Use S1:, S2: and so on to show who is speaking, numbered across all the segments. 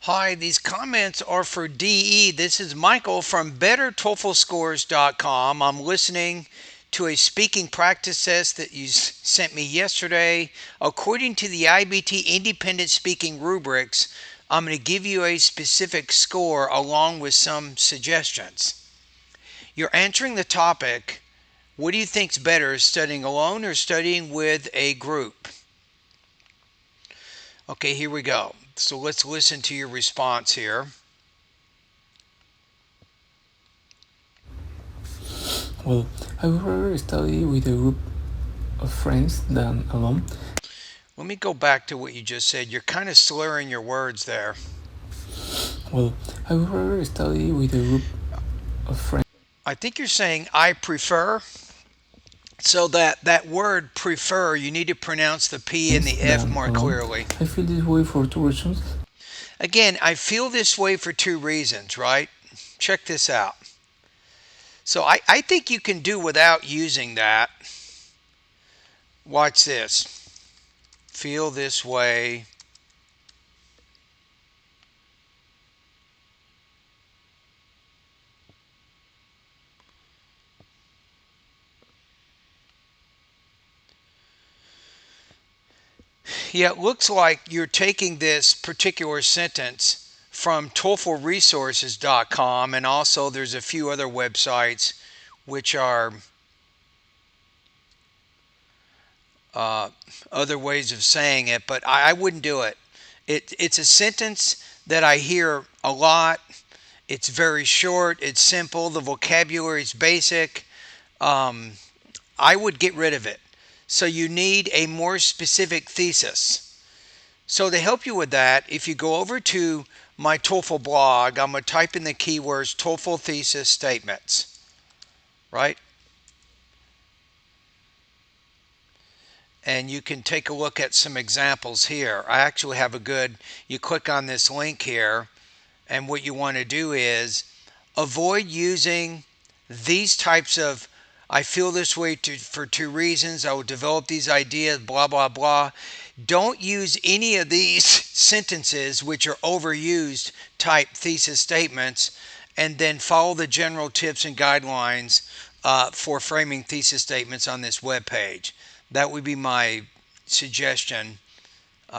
S1: Hi, these comments are for DE. This is Michael from BetterTOEFLScores.com. I'm listening to a speaking practice test that you sent me yesterday. According to the IBT Independent Speaking rubrics, I'm going to give you a specific score along with some suggestions. You're answering the topic, what do you think's better, studying alone or studying with a group? Okay, here we go. So let's listen to your response here.
S2: Well, I would rather study with a group of friends than alone.
S1: Let me go back to what you just said. You're kind of slurring your words there.
S2: Well, I would rather study with a group of friends.
S1: I think you're saying I prefer. So that word prefer, you need to pronounce the P and the F
S2: Than
S1: more
S2: alone.
S1: clearly.
S2: I feel this way for two reasons.
S1: Again, I feel this way for two reasons, right? Check this out. So I think you can do without using that. Watch this. Feel this way. Yeah, it looks like you're taking this particular sentence from TOEFLresources.com, and also there's a few other websites which are uh, other ways of saying it, but I wouldn't do it. It's a sentence that I hear a lot. It's very short, it's simple, the vocabulary is basic. Um, I would get rid of it. So you need a more specific thesis. So to help you with that, if you go over to my TOEFL blog, I'm going to type in the keywords TOEFL thesis statements, right? And you can take a look at some examples here. I actually have a good, you click on this link here, and what you want to do is avoid using these types of I feel this way for two reasons. I will develop these ideas, blah, blah, blah. Don't use any of these sentences, which are overused type thesis statements, and then follow the general tips and guidelines for framing thesis statements on this web page. That would be my suggestion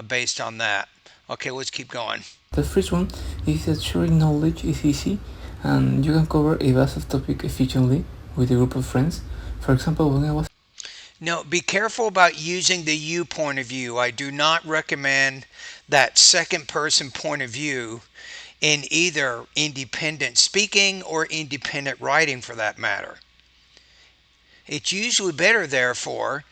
S1: based on that. Okay, let's keep going.
S2: The first one is that sharing knowledge is easy and you can cover a vast topic efficiently with a group of friends. For example, when I was
S1: No, be careful about using the you point of view. I do not recommend that second person point of view in either independent speaking or independent writing for that matter. It's usually better, therefore,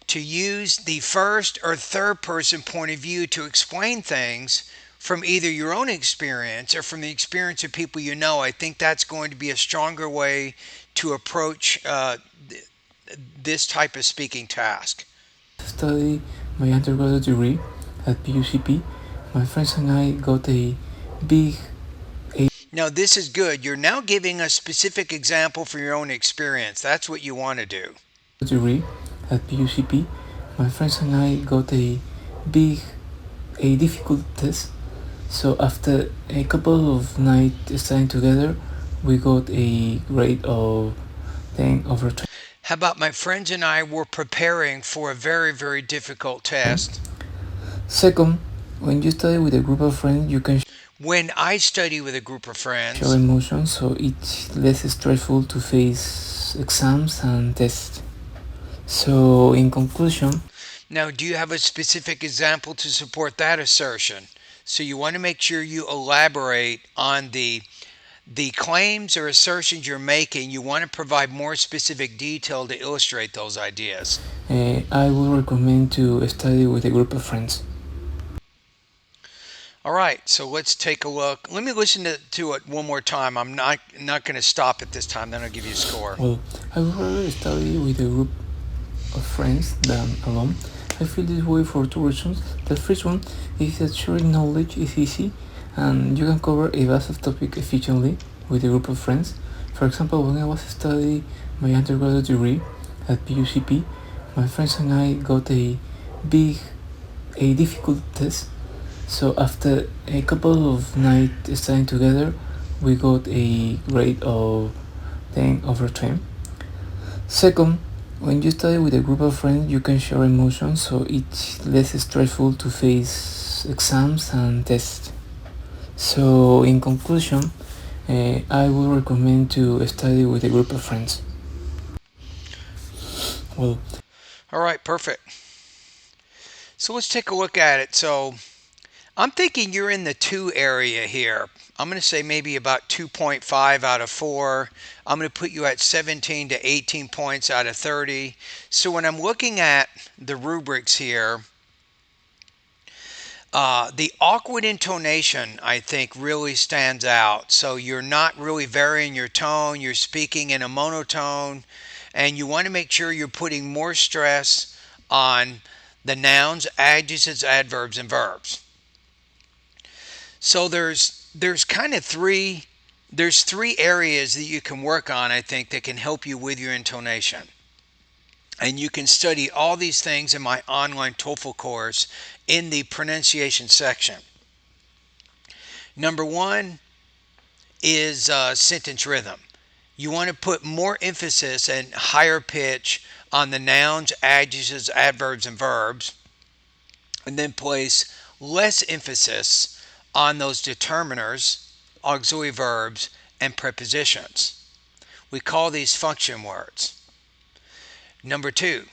S1: to use the first or third person point of view to explain things from either your own experience or from the experience of people you know. I think that's going to be a stronger way to approach this type of speaking task.
S2: studying my undergraduate degree at PUCP, my friends and I got a big
S1: Now, this is good. You're now giving a specific example for your own experience. That's what you want to do.
S2: degree at PUCP. My friends and I got big a difficult test. So after a couple of nights studying together, we got a grade of 10 over 20.
S1: How about my friends and I were preparing for a very, very difficult test?
S2: Second, when you study with a group of friends, you can
S1: When I study with a group of
S2: show
S1: friends,
S2: emotions, so it's less stressful to face exams and tests. So, in conclusion,
S1: now do you have a specific example to support that assertion? So you want to make sure you elaborate on the claims or assertions you're making. You want to provide more specific detail to illustrate those ideas.
S2: I would recommend to study with a group of friends.
S1: All right, so let's take a look. Let me listen to it one more time. I'm not going to stop it this time. Then I'll give you a score.
S2: Well, I would rather study with a group of friends than alone. I feel this way for two reasons. The first one is that sharing knowledge is easy and you can cover a vast topic efficiently with a group of friends. For example, when I was studying my undergraduate degree at PUCP, my friends and I got a difficult test. So after a couple of nights studying together, we got a grade of 10 over 10. Second, when you study with a group of friends, you can share emotions, so it's less stressful to face exams and tests. So, in conclusion, I would recommend to study with a group of friends. Well,
S1: All right, perfect. So let's take a look at it. So I'm thinking you're in the 2 area here. I'm going to say maybe about 2.5 out of 4. I'm going to put you at 17 to 18 points out of 30. So when I'm looking at the rubrics here, the awkward intonation, I think, really stands out. So you're not really varying your tone, you're speaking in a monotone, and you want to make sure you're putting more stress on the nouns, adjectives, adverbs, and verbs. So there's kind of three areas that you can work on, I think, that can help you with your intonation. And you can study all these things in my online TOEFL course in the pronunciation section. Number one is sentence rhythm. You want to put more emphasis and higher pitch on the nouns, adjectives, adverbs, and verbs, and then place less emphasis on those determiners, auxiliary verbs, and prepositions. We call these function words. Number two,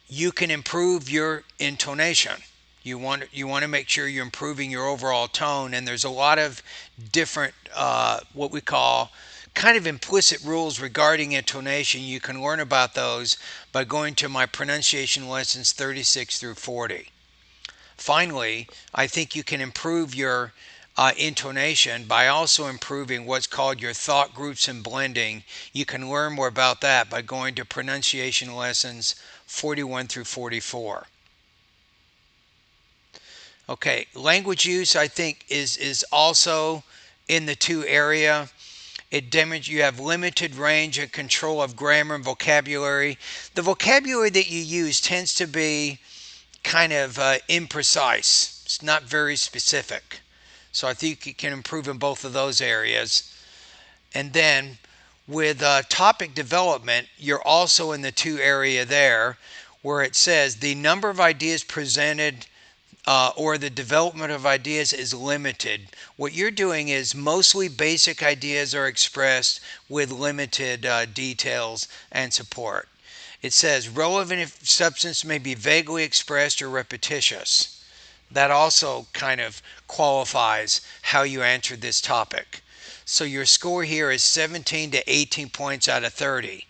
S1: you can improve your intonation. You want to make sure you're improving your overall tone, and there's a lot of different what we call kind of implicit rules regarding intonation. You can learn about those by going to my pronunciation lessons 36 through 40. Finally, I think you can improve your intonation by also improving what's called your thought groups and blending. You can learn more about that by going to pronunciation lessons 41 through 44. Okay, language use I think is also in the 2 area. It demonstrates you have limited range and control of grammar and vocabulary. The vocabulary that you use tends to be kind of imprecise. It's not very specific. So I think you can improve in both of those areas. And then with topic development, you're also in the 2 area there where it says the number of ideas presented or the development of ideas is limited. What you're doing is mostly basic ideas are expressed with limited details and support. It says relevant substance may be vaguely expressed or repetitious. That also kind of qualifies how you answered this topic. So your score here is 17 to 18 points out of 30.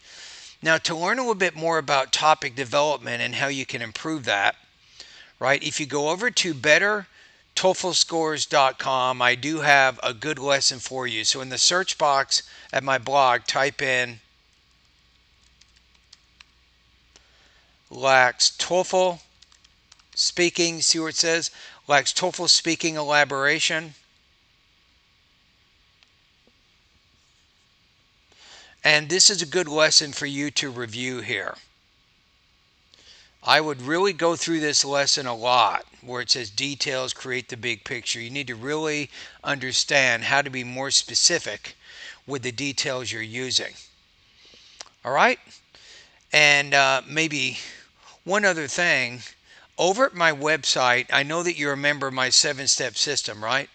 S1: Now, to learn a little bit more about topic development and how you can improve that, right? If you go over to bettertoeflscores.com, I do have a good lesson for you. So in the search box at my blog, type in lacks TOEFL speaking. See where it says lacks TOEFL speaking elaboration. And this is a good lesson for you to review here. I would really go through this lesson a lot where it says details create the big picture. You need to really understand how to be more specific with the details you're using. All right? And maybe one other thing. Over at my website, I know that you remember my 7-step system, right?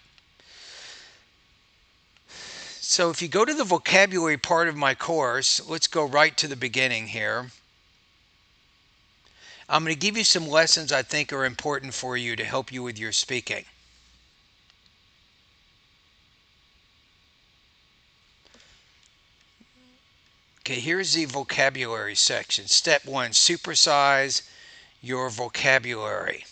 S1: So if you go to the vocabulary part of my course, let's go right to the beginning here. I'm going to give you some lessons I think are important for you to help you with your speaking. Okay, here's the vocabulary section. Step 1, supersize your vocabulary.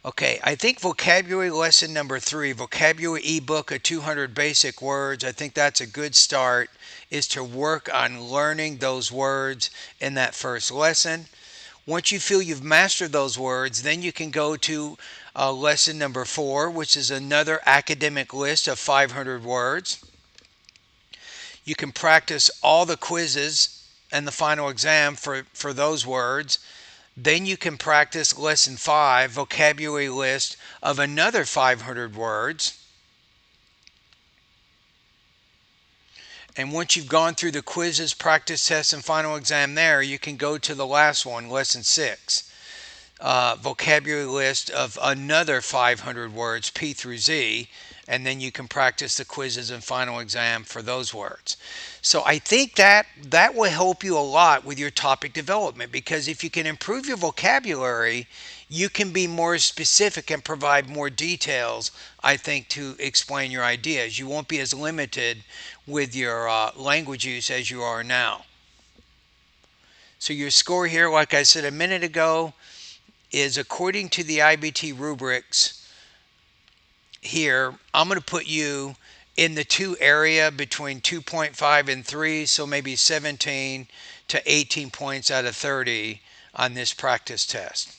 S1: Okay, I think vocabulary lesson number 3, vocabulary ebook of 200 basic words, I think that's a good start, is to work on learning those words in that first lesson. Once you feel you've mastered those words, then you can go to lesson number 4, which is another academic list of 500 words. You can practice all the quizzes and the final exam for those words. Then you can practice lesson 5, vocabulary list of another 500 words. And once you've gone through the quizzes, practice tests, and final exam there, you can go to the last one, lesson 6, vocabulary list of another 500 words, P through Z, and then you can practice the quizzes and final exam for those words. So I think that will help you a lot with your topic development, because if you can improve your vocabulary, you can be more specific and provide more details, I think, to explain your ideas. You won't be as limited with your language use as you are now. So your score here, like I said a minute ago, is according to the IBT rubrics here. I'm going to put you in the 2 area between 2.5 and 3, so maybe 17 to 18 points out of 30 on this practice test.